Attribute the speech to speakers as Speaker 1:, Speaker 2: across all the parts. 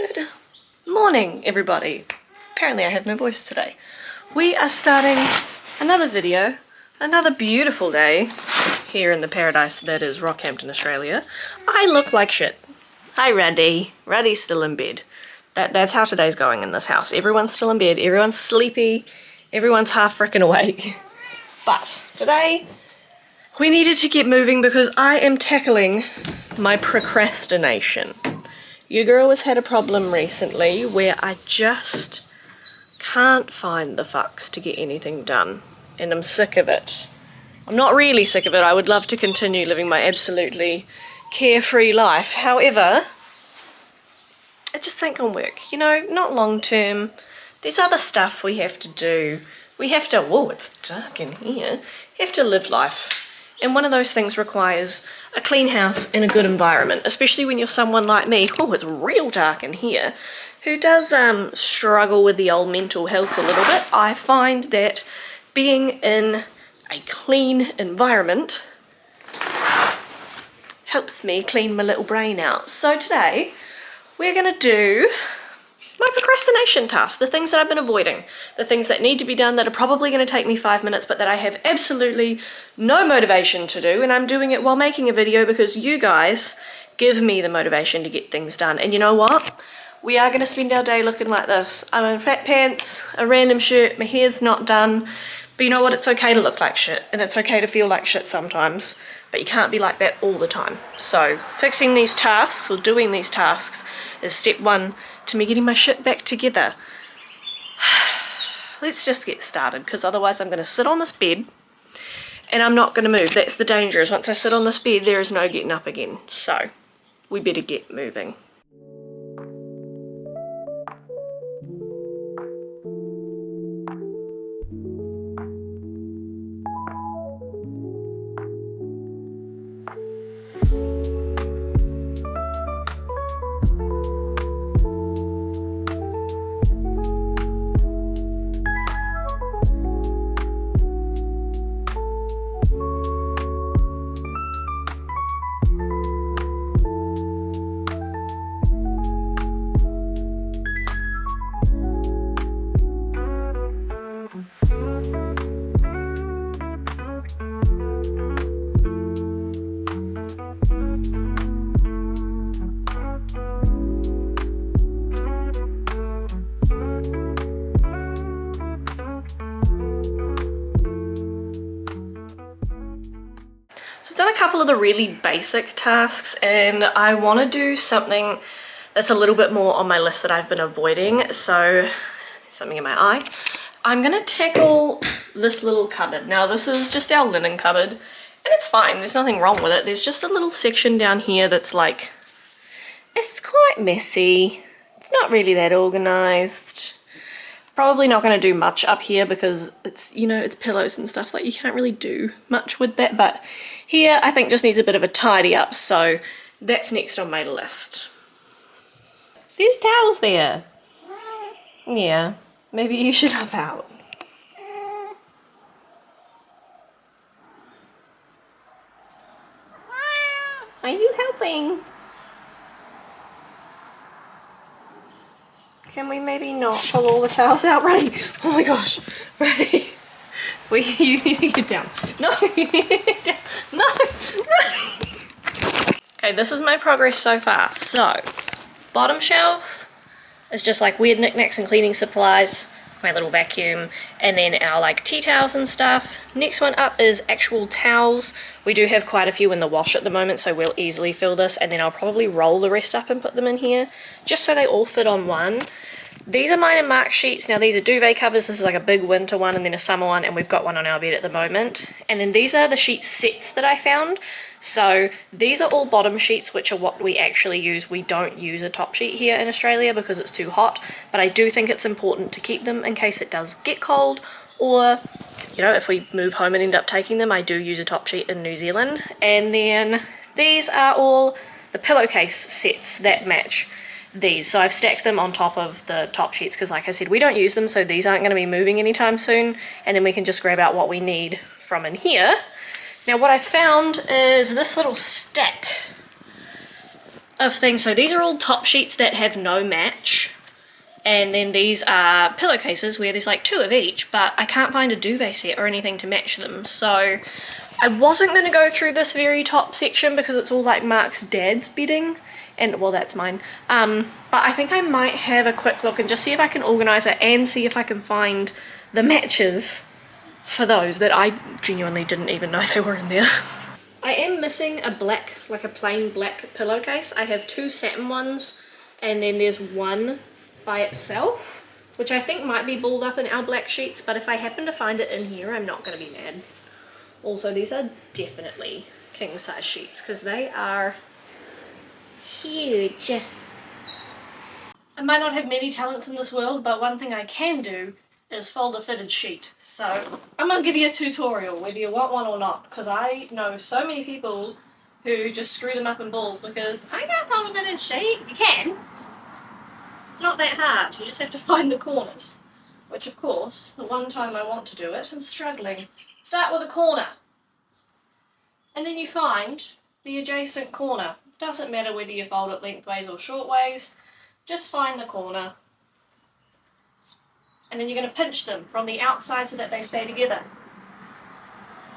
Speaker 1: Good morning, everybody. Apparently I have no voice today. We are starting another video, another beautiful day here in the paradise that is Rockhampton, Australia. I look like shit. Hi, Ruddy. Ruddy's still in bed. That's how today's going in this house. Everyone's still in bed, everyone's sleepy, everyone's half frickin' awake. But today, we needed to get moving because I am tackling my procrastination. Your girl has had a problem recently where I just can't find the fucks to get anything done, and I'm sick of it. I'm not really sick of it. I would love to continue living my absolutely carefree life. However, I just think on work, you know, not long term. There's other stuff we have to do. We have to, whoa, it's dark in here. You have to live life. And one of those things requires a clean house and a good environment, especially when you're someone like me, oh, it's real dark in here, who does struggle with the old mental health a little bit. I find that being in a clean environment helps me clean my little brain out. So today, we're gonna do my procrastination tasks, the things that I've been avoiding, the things that need to be done that are probably going to take me 5 minutes but that I have absolutely no motivation to do, and I'm doing it while making a video because you guys give me the motivation to get things done. And you know what? We are going to spend our day looking like this. I'm in fat pants, a random shirt, my hair's not done, but you know what? It's okay to look like shit, and it's okay to feel like shit sometimes, but you can't be like that all the time. So fixing these tasks or doing these tasks is step one to me getting my shit back together. Let's just get started, because otherwise I'm going to sit on this bed and I'm not going to move. That's the danger, is once I sit on this bed there is no getting up again. So we better get moving. So I've done a couple of the really basic tasks, and I want to do something that's a little bit more on my list that I've been avoiding. So, something in my eye. I'm going to tackle this little cupboard. Now this is just our linen cupboard, and it's fine, there's nothing wrong with it. There's just a little section down here that's like, it's quite messy. It's not really that organised. Probably not going to do much up here because it's, you know, it's pillows and stuff, like you can't really do much with that, but here I think just needs a bit of a tidy up, so that's next on my list. There's towels there. Yeah, maybe you should hop out. Are you helping? Can we maybe not pull all the towels out? Ready? Oh my gosh, ready? You need to get down. No, you need to get down. No, ready? Okay, this is my progress so far. So, bottom shelf is just like weird knickknacks and cleaning supplies, my little vacuum, and then our like tea towels and stuff. Next one up is actual towels. We do have quite a few in the wash at the moment, so we'll easily fill this, and then I'll probably roll the rest up and put them in here, just so they all fit on one. These are mine and Mark's sheets. Now these are duvet covers. This is like a big winter one and then a summer one, and we've got one on our bed at the moment. And then these are the sheet sets that I found. So these are all bottom sheets, which are what we actually use. We don't use a top sheet here in Australia because it's too hot, but I do think it's important to keep them in case it does get cold, or, you know, if we move home and end up taking them, I do use a top sheet in New Zealand. And then these are all the pillowcase sets that match these. So I've stacked them on top of the top sheets because, like I said, we don't use them, so these aren't going to be moving anytime soon, and then we can just grab out what we need from in here. Now what I found is this little stack of things. So these are all top sheets that have no match. And then these are pillowcases where there's like 2 of each, but I can't find a duvet set or anything to match them. So I wasn't going to go through this very top section because it's all like Mark's dad's bedding. And, well, that's mine. But I think I might have a quick look and just see if I can organise it and see if I can find the matches for those that I genuinely didn't even know they were in there. I am missing a black, like a plain black pillowcase. I have 2 satin ones and then there's one by itself, which I think might be balled up in our black sheets, but if I happen to find it in here, I'm not going to be mad. Also, these are definitely king size sheets because they are huge. I might not have many talents in this world, but one thing I can do is fold a fitted sheet. So I'm going to give you a tutorial whether you want one or not, because I know so many people who just screw them up in balls because I can't fold a fitted sheet. You can. It's not that hard, you just have to find the corners, which of course, the one time I want to do it, I'm struggling. Start with a corner, and then you find the adjacent corner. Doesn't matter whether you fold it lengthways or shortways, just find the corner, and then you're going to pinch them from the outside so that they stay together.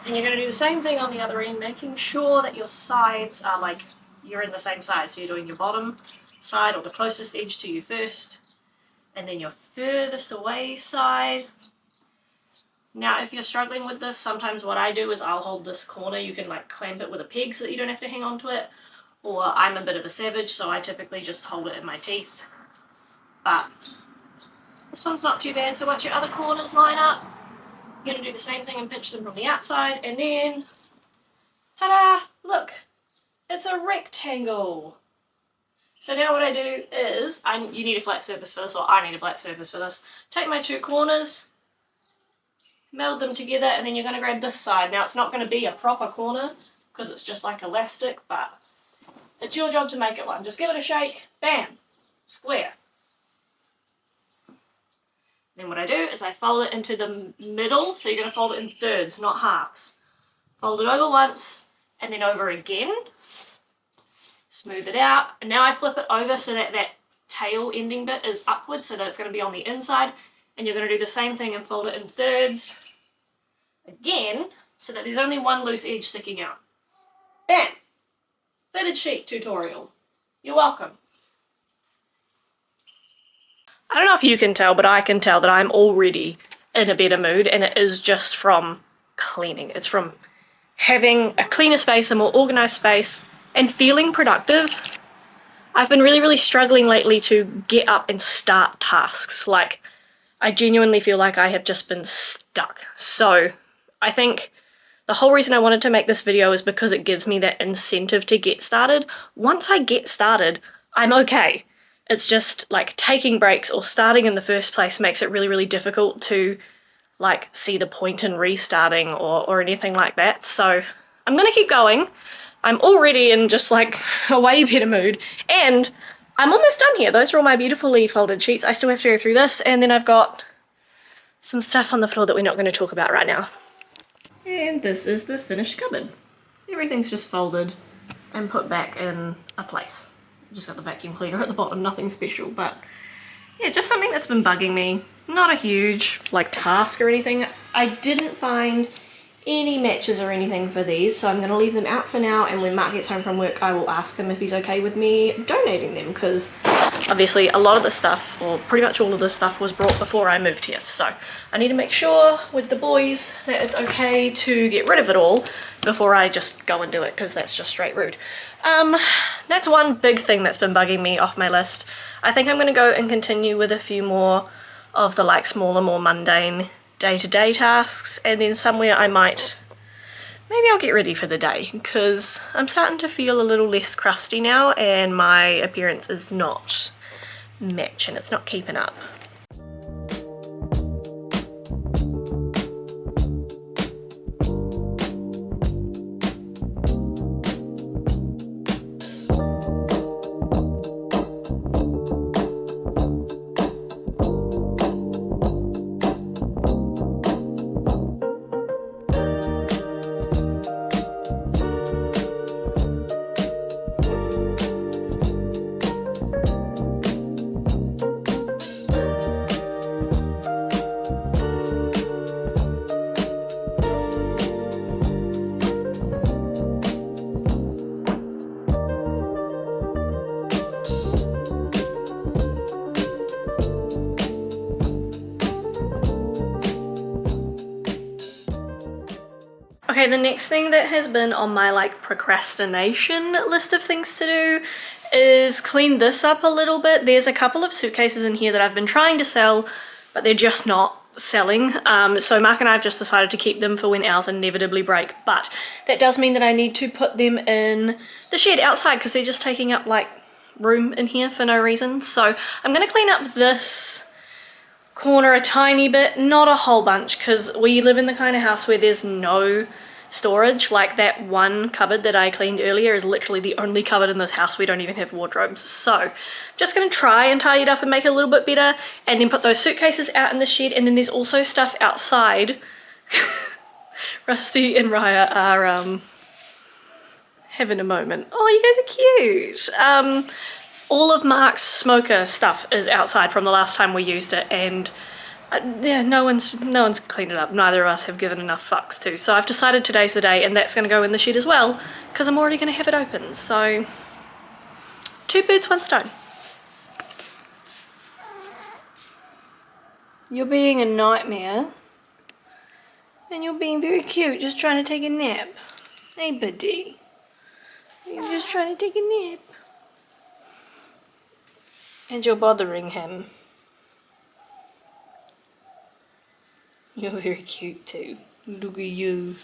Speaker 1: And you're going to do the same thing on the other end, making sure that your sides are like, you're in the same side, so you're doing your bottom side or the closest edge to you first, and then your furthest away side. Now if you're struggling with this, sometimes what I do is I'll hold this corner. You can like clamp it with a peg so that you don't have to hang on to it, or I'm a bit of a savage, so I typically just hold it in my teeth. But this one's not too bad. So once your other corners line up, you're going to do the same thing and pinch them from the outside, and then ta-da! Look, it's a rectangle. So now what I do is, you need a flat surface for this, or I need a flat surface for this. Take my 2 corners, meld them together, and then you're going to grab this side. Now it's not going to be a proper corner because it's just like elastic, but it's your job to make it one. Just give it a shake, bam, square. Then what I do is I fold it into the middle, so you're going to fold it in thirds, not halves. Fold it over once, and then over again. Smooth it out, and now I flip it over so that that tail ending bit is upwards, so that it's going to be on the inside, and you're going to do the same thing and fold it in thirds again, so that there's only one loose edge sticking out. Bam! Fitted sheet tutorial. You're welcome. I don't know if you can tell, but I can tell that I'm already in a better mood, and it is just from cleaning. It's from having a cleaner space, a more organised space, and feeling productive. I've been really struggling lately to get up and start tasks. Like, I genuinely feel like I have just been stuck. So I think the whole reason I wanted to make this video is because it gives me that incentive to get started. Once I get started, I'm okay. It's just like taking breaks or starting in the first place makes it really difficult to like see the point in restarting or anything like that. So I'm gonna keep going. I'm already in just like a way better mood, and I'm almost done here. Those are all my beautifully folded sheets. I still have to go through this, and then I've got some stuff on the floor that we're not going to talk about right now. And this is the finished cupboard. Everything's just folded and put back in a place. Just got the vacuum cleaner at the bottom, nothing special, but yeah, just something that's been bugging me. Not a huge like task or anything. I didn't find any matches or anything for these, so I'm going to leave them out for now, and when Mark gets home from work I will ask him if he's okay with me donating them, because obviously a lot of this stuff, or pretty much all of this stuff, was brought before I moved here, so I need to make sure with the boys that it's okay to get rid of it all before I just go and do it, because that's just straight rude. That's one big thing that's been bugging me off my list. I think I'm going to go and continue with a few more of the like smaller, more mundane day-to-day tasks, and then somewhere maybe I'll get ready for the day, because I'm starting to feel a little less crusty now and my appearance is not matching, it's not keeping up. Okay, the next thing that has been on my like procrastination list of things to do is clean this up a little bit. There's a couple of suitcases in here that I've been trying to sell, but they're just not selling. So Mark and I have just decided to keep them for when ours inevitably break, but that does mean that I need to put them in the shed outside because they're just taking up like room in here for no reason. So I'm gonna clean up this corner a tiny bit, not a whole bunch, because we live in the kind of house where there's no storage. Like that one cupboard that I cleaned earlier is literally the only cupboard in this house. We don't even have wardrobes. So I'm just gonna try and tidy it up and make it a little bit better, and then put those suitcases out in the shed. And then there's also stuff outside. Rusty and Raya are having a moment. Oh, you guys are cute. All of Mark's smoker stuff is outside from the last time we used it, and yeah, no one's cleaned it up. Neither of us have given enough fucks to. So I've decided today's the day, and that's gonna go in the shed as well, because I'm already gonna have it open. So 2 birds, 1 stone. You're being a nightmare, and you're being very cute, just trying to take a nap. Hey, buddy. You're just trying to take a nap. And you're bothering him. You're very cute too. Look at you.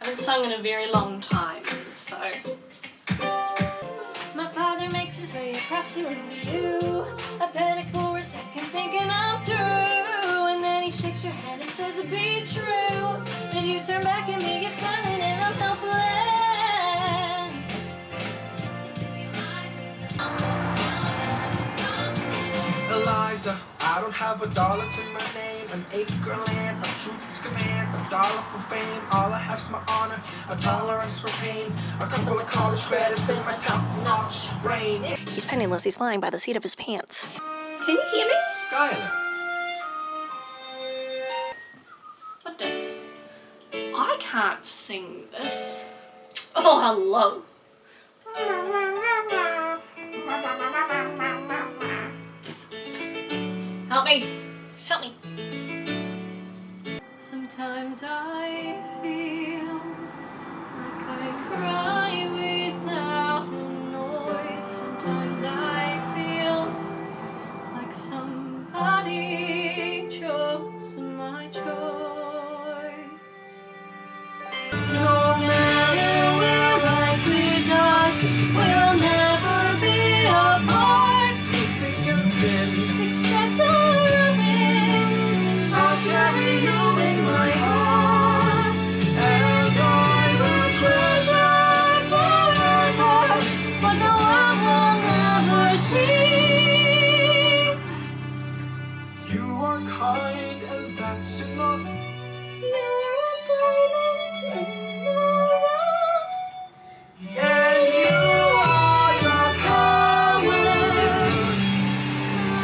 Speaker 1: I haven't sung in a very long time, so. My father makes his way across the room to you. I panic for a second, thinking I'm through. And then he shakes your hand and says it'd be true. Then you turn back at me, you're smiling and I'm helpless.
Speaker 2: Eliza, I don't have $1 to my name. An acre land, a truth's command, $1 for fame. All I have's my honor, a tolerance for pain. A couple of college credits in my top-notch brain.
Speaker 1: He's penniless, he's flying by the seat of his pants. Can you hear me?
Speaker 2: Skylar.
Speaker 1: What this? I can't sing this. Oh, hello. Help me. Help me. Sometimes I feel like I cry without a noise. Sometimes I feel like somebody chose my choice. No matter where life leads us, we'll never be apart. Success or ruin, I'll carry you in my heart, and I will treasure forever what the world will never see.
Speaker 2: You are kind and that's enough.
Speaker 1: You're a diamond in the rough,
Speaker 2: And you are the power.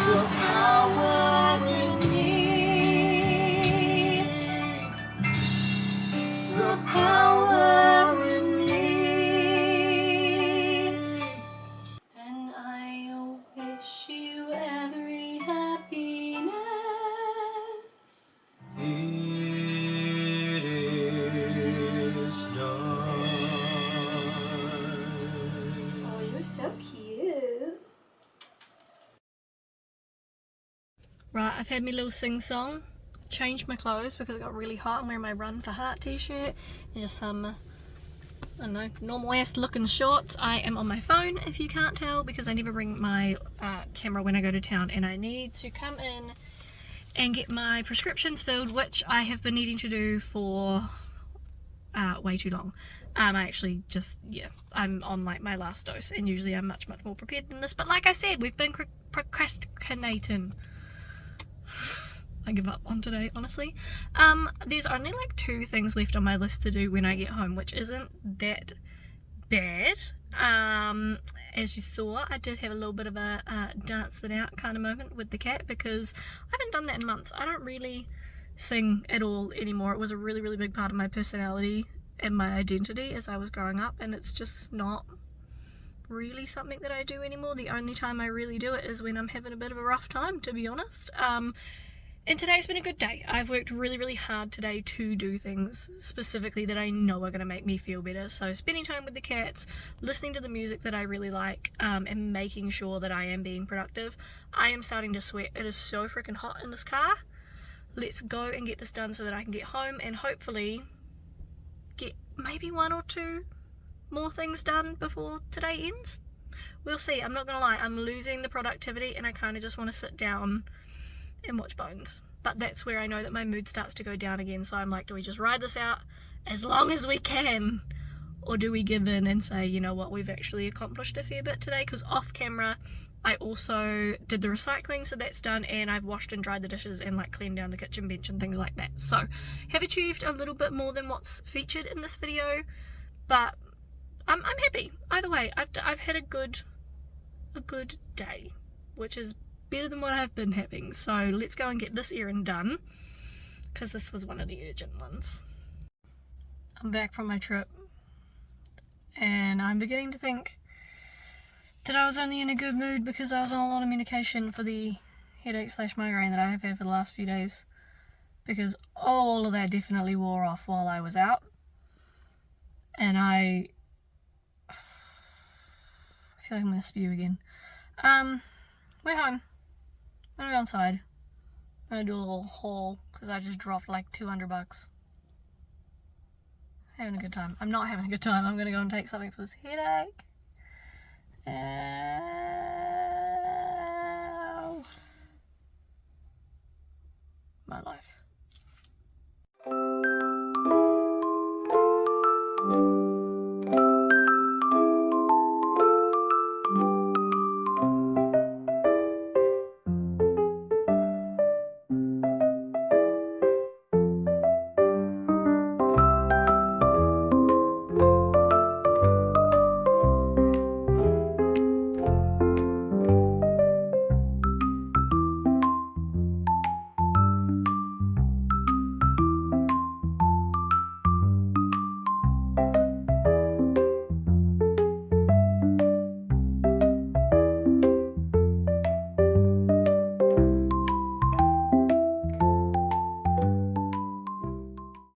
Speaker 1: the power in me, the power in me. And I wish you every happiness.
Speaker 2: It is done.
Speaker 1: Oh, you're so cute. Right, I've had my little sing-song. Changed my clothes because it got really hot. I'm wearing my Run for Heart t-shirt and just some I don't know, normal ass looking shorts. I am on my phone, if you can't tell, because I never bring my camera when I go to town, and I need to come in and get my prescriptions filled, which I have been needing to do for way too long. I actually just, yeah, I'm on like my last dose, and usually I'm much more prepared than this, but like I said, we've been procrastinating. I give up on today, honestly. There's only like 2 things left on my list to do when I get home, which isn't that bad. As you saw, I did have a little bit of a dance it out kind of moment with the cat, because I haven't done that in months. I don't really sing at all anymore. It was a really, really big part of my personality and my identity as I was growing up, and it's just not really something that I do anymore. The only time I really do it is when I'm having a bit of a rough time, to be honest. And today's been a good day. I've worked really, really hard today to do things specifically that I know are going to make me feel better. So spending time with the cats, listening to the music that I really like, and making sure that I am being productive. I am starting to sweat. It is so freaking hot in this car. Let's go and get this done so that I can get home and hopefully get maybe 1 or 2 more things done before today ends. We'll see. I'm not going to lie. I'm losing the productivity, and I kind of just want to sit down and watch Bones. But that's where I know that my mood starts to go down again, so I'm like, do we just ride this out as long as we can, or do we give in and say, you know what, we've actually accomplished a fair bit today? Because off camera I also did the recycling, so that's done, and I've washed and dried the dishes and like cleaned down the kitchen bench and things like that. So have achieved a little bit more than what's featured in this video, but I'm happy either way. I've had a good day, which is better than what I've been having. So let's go and get this errand done, because this was one of the urgent ones. I'm back from my trip, and I'm beginning to think that I was only in a good mood because I was on a lot of medication for the headache/migraine that I have had for the last few days, because all of that definitely wore off while I was out, and I feel like I'm gonna spew again. We're home. I'm gonna go inside. I'm gonna do a little haul because I just dropped like $200. Having a good time. I'm not having a good time. I'm gonna go and take something for this headache. Ow. My life.